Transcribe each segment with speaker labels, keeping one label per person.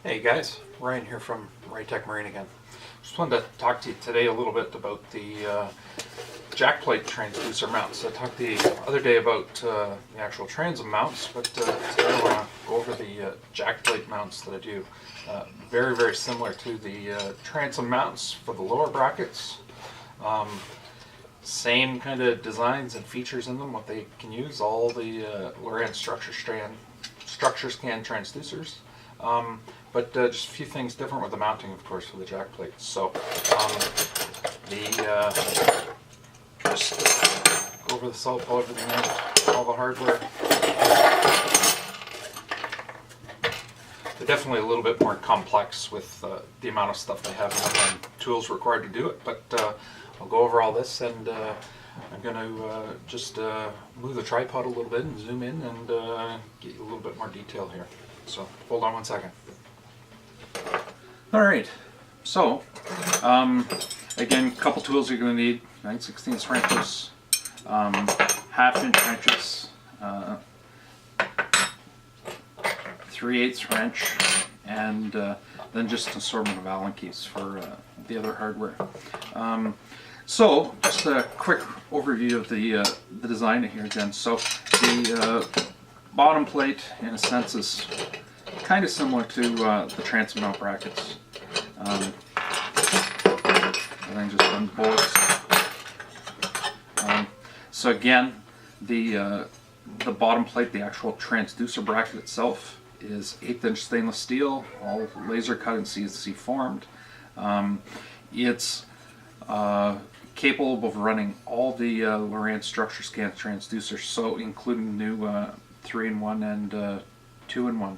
Speaker 1: Hey guys, Ryan here from RyTek Marine again. Just wanted to talk to you today a little bit about the JackPlate transducer mounts. I talked the other day about the actual transom mounts, but today I want to go over the JackPlate mounts that I do. Very, very similar to the transom mounts for the lower brackets. Same kind of designs and features in them, what they can use, all the Lowrance structure scan transducers. But just a few things different with the mounting, of course, for the jack plate. So just go over the salt pull everything out, all the hardware. They're definitely a little bit more complex with the amount of stuff they have in them and tools required to do it. But I'll go over all this, and I'm going to just move the tripod a little bit and zoom in and get you a little bit more detail here. So hold on one second. Alright, so again, a couple tools you're going to need: 9/16 wrenches, half-inch wrenches, 3/8 wrench, and then just an assortment of Allen keys for the other hardware. So just a quick overview of the design here again. So the bottom plate, in a sense, is kind of similar to the transom mount brackets. Everything just on bolts. So again, the bottom plate, the actual transducer bracket itself, is 1/8" stainless steel, all laser cut and CNC formed. It's capable of running all the Lowrance structure scan transducers, so including the new 3-in-1 and 2-in-1.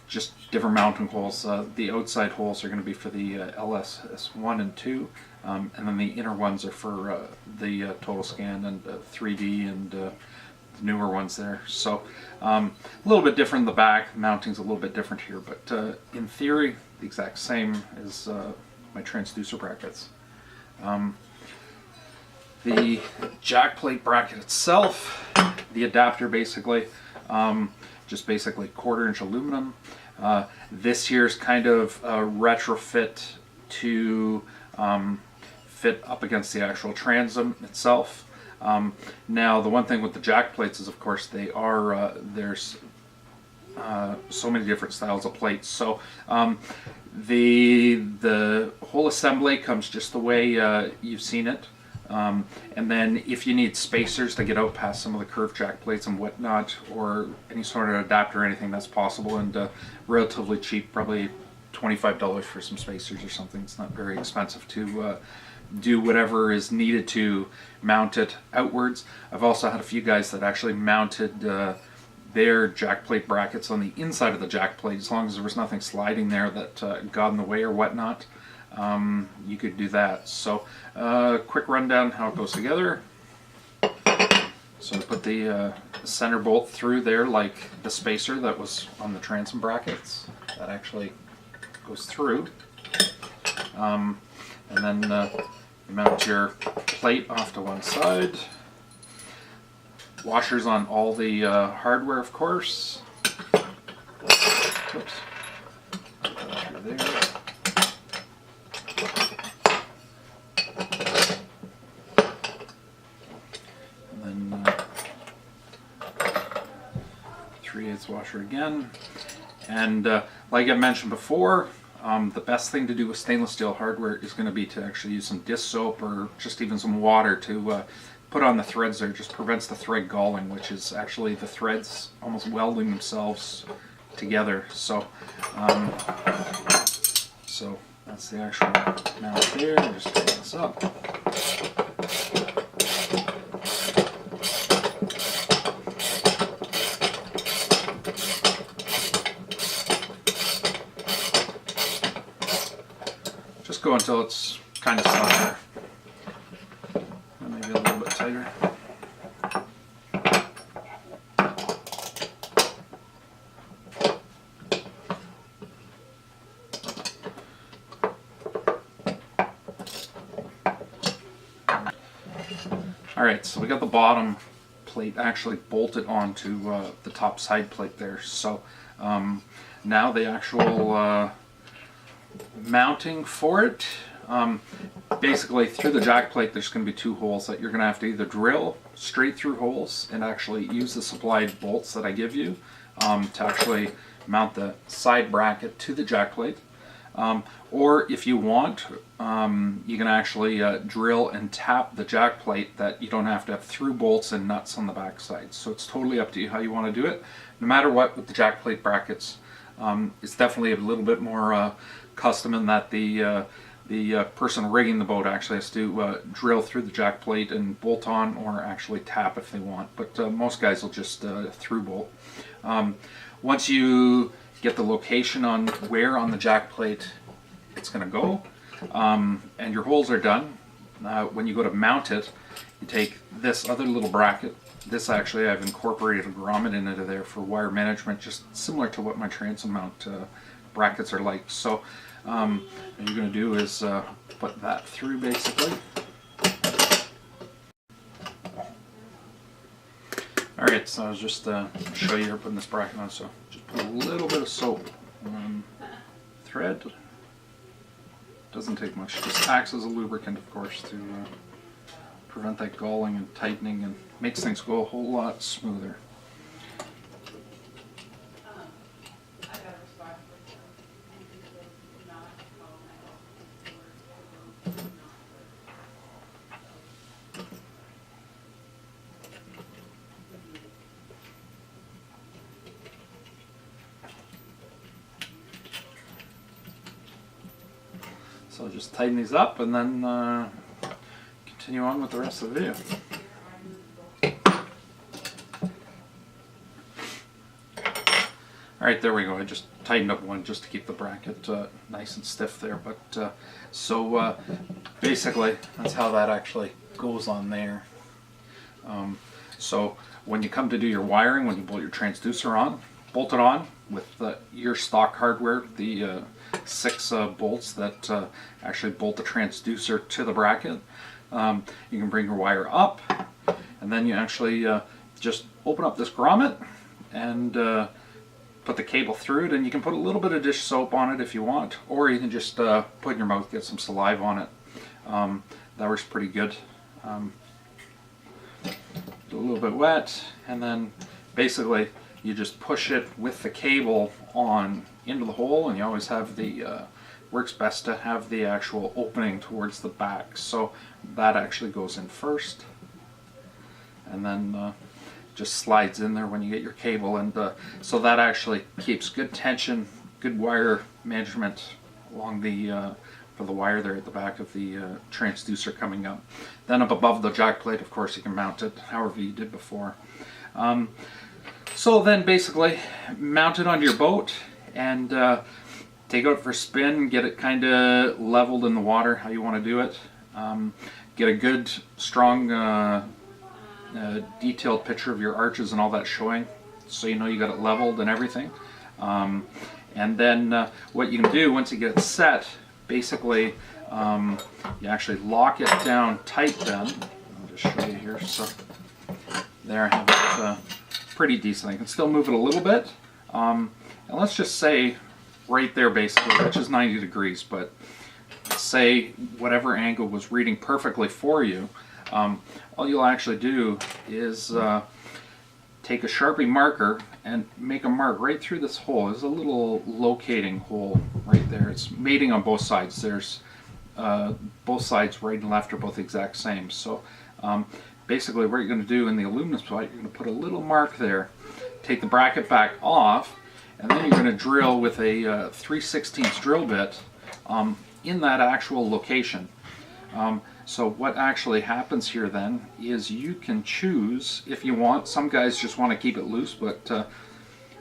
Speaker 1: Just different mounting holes. The outside holes are going to be for the LSS1 and 2, and then the inner ones are for the total scan and 3D and the newer ones there. So a little bit different in the back. The mounting's a little bit different here, but in theory the exact same as my transducer brackets. The jack plate bracket itself, the adapter basically, just basically 1/4" aluminum. This here's kind of a retrofit to fit up against the actual transom itself. Now the one thing with the jack plates is, of course, they are there's so many different styles of plates. So the whole assembly comes just the way you've seen it. And then if you need spacers to get out past some of the curved jack plates and whatnot, or any sort of adapter or anything, that's possible, and relatively cheap, probably $25 for some spacers or something. It's not very expensive to do whatever is needed to mount it outwards. I've also had a few guys that actually mounted their jack plate brackets on the inside of the jack plate, as long as there was nothing sliding there that got in the way or whatnot. You could do that. So quick rundown how it goes together. So I put the center bolt through there like the spacer that was on the transom brackets. That actually goes through. And then you mount your plate off to one side. Washers on all the hardware, of course. Oops. Through there. And then 3/8 washer again. And like I mentioned before, the best thing to do with stainless steel hardware is going to be to actually use some dish soap or just even some water to put on the threads there. It just prevents the thread galling, which is actually the threads almost welding themselves together. So so that's the actual mount there. Just turn this up. Just go until it's kind of softer. Maybe a little bit tighter. Alright, so we got the bottom plate actually bolted onto the top side plate there. So now the actual mounting for it. Basically, through the jack plate, there's going to be 2 holes that you're going to have to either drill straight through holes and actually use the supplied bolts that I give you to actually mount the side bracket to the jack plate. Or if you want, you can actually drill and tap the jack plate, that you don't have to have through bolts and nuts on the back side. So it's totally up to you how you want to do it. No matter what, with the jack plate brackets, it's definitely a little bit more custom in that the person rigging the boat actually has to drill through the jack plate and bolt on, or actually tap if they want. But most guys will just through bolt. Once you get the location on where on the jack plate it's going to go, and your holes are done, when you go to mount it, you take this other little bracket. This actually, I've incorporated a grommet into there for wire management, just similar to what my transom mount brackets are like. So what you're going to do is put that through basically. Alright, so I was just show you here putting this bracket on, so just put a little bit of soap on thread. Doesn't take much, just acts as a lubricant, of course, to prevent that galling and tightening, and makes things go a whole lot smoother. So I'll just tighten these up and then continue on with the rest of the video. Alright, there we go. I just tightened up one just to keep the bracket nice and stiff there. But so basically that's how that actually goes on there. So when you come to do your wiring, when you bolt your transducer on, bolt it on with your stock hardware, the 6 bolts that actually bolt the transducer to the bracket. You can bring your wire up, and then you actually just open up this grommet and put the cable through it, and you can put a little bit of dish soap on it if you want, or you can just put it in your mouth, get some saliva on it. That works pretty good. Do a little bit wet, and then basically you just push it with the cable on into the hole, and you always have the works best to have the actual opening towards the back, so that actually goes in first, and then just slides in there when you get your cable, and so that actually keeps good tension, good wire management along the for the wire there at the back of the transducer coming up. Then up above the jack plate, of course, you can mount it however you did before. So then basically mount it onto your boat and take it out for a spin, get it kind of leveled in the water how you want to do it. Get a good strong detailed picture of your arches and all that showing, so you know you got it leveled and everything. And then what you can do once you get it set, basically you actually lock it down tight then. I'll just show you here. So there I have it pretty decent. I can still move it a little bit. And let's just say right there basically, which is 90 degrees, but say whatever angle was reading perfectly for you, all you'll actually do is take a Sharpie marker and make a mark right through this hole. There's a little locating hole right there. It's mating on both sides. There's both sides, right and left, are both the exact same. So basically what you're going to do in the aluminum spot, you're going to put a little mark there, take the bracket back off, and then you're going to drill with a 3/16 drill bit in that actual location. So what actually happens here then is you can choose if you want. Some guys just want to keep it loose, but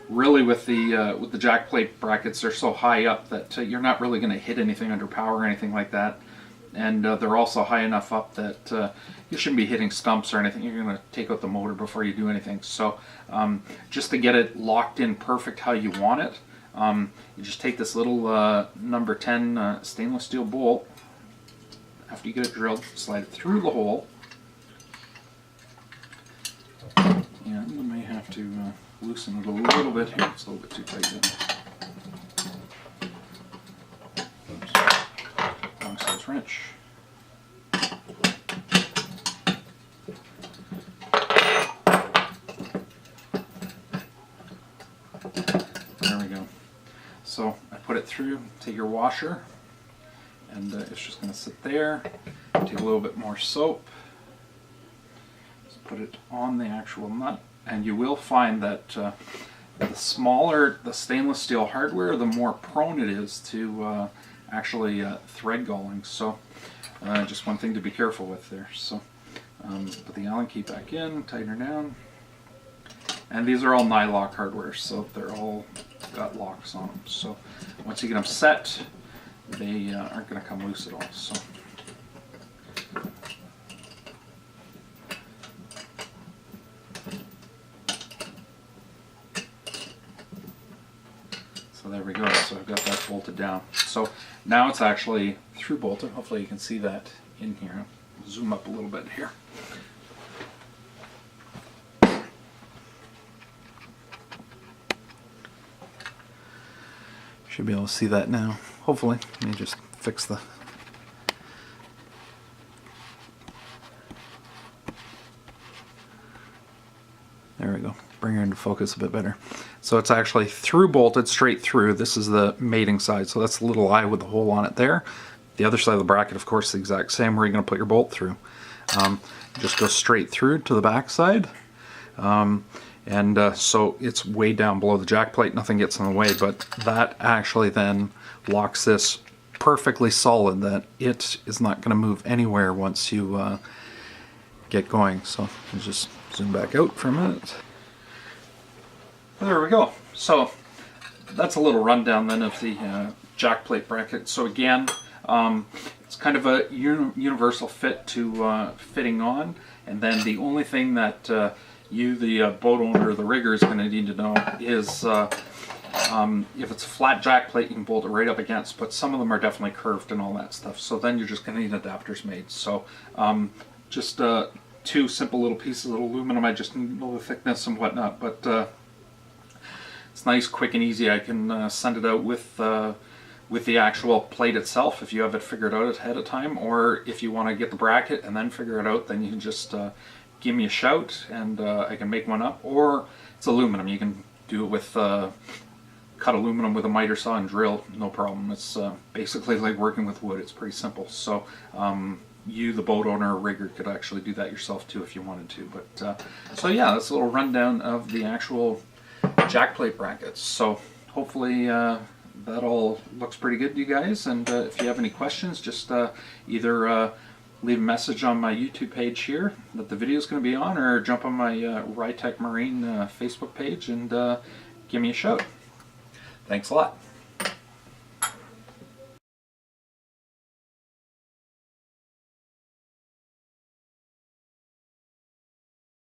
Speaker 1: really with the jack plate brackets, they're so high up that you're not really going to hit anything under power or anything like that. And they're also high enough up that you shouldn't be hitting stumps or anything. You're going to take out the motor before you do anything. So just to get it locked in perfect how you want it, you just take this little number 10 stainless steel bolt. After you get it drilled, slide it through the hole. And you may have to loosen it a little bit here. It's a little bit too tight there. Oops. Long size wrench. There we go. So I put it through, take your washer, and it's just going to sit there. Take a little bit more soap. Just put it on the actual nut, and you will find that the smaller the stainless steel hardware, the more prone it is to actually thread galling. So just one thing to be careful with there. So put the Allen key back in, tighten her down. And these are all nylock hardware, so they're all got locks on them. So once you get them set, they aren't going to come loose at all. So there we go. So I've got that bolted down. So now it's actually through bolted. Hopefully you can see that in here. Zoom up a little bit here. Should be able to see that now. Hopefully. Let me just fix the... There we go. Bring her into focus a bit better. So it's actually through bolted, straight through. This is the mating side, so that's the little eye with the hole on it there. The other side of the bracket, of course, the exact same, where you're going to put your bolt through. Just go straight through to the back side. So it's way down below the jack plate, nothing gets in the way, but that actually then locks this perfectly solid, that it is not going to move anywhere once you get going. So let's just zoom back out for a minute. There we go. So that's a little rundown then of the jack plate bracket. So again, it's kind of a universal fit to fitting on, and then the only thing that you, the boat owner or the rigger, is going to need to know is if it's a flat jack plate, you can bolt it right up against, but some of them are definitely curved and all that stuff. So then you're just going to need adapters made. So just two simple little pieces of aluminum. I just need to know the thickness and whatnot, but it's nice, quick, and easy. I can send it out with the actual plate itself if you have it figured out ahead of time, or if you want to get the bracket and then figure it out, then you can just give me a shout and I can make one up. Or it's aluminum. You can do it with cut aluminum with a miter saw and drill, no problem. It's basically like working with wood. It's pretty simple. So you, the boat owner or rigger, could actually do that yourself too if you wanted to. But so yeah, that's a little rundown of the actual jack plate brackets. So hopefully that all looks pretty good to you guys, and if you have any questions, just either leave a message on my YouTube page here that the video is going to be on, or jump on my RyTek Marine Facebook page and give me a shout. Thanks a lot.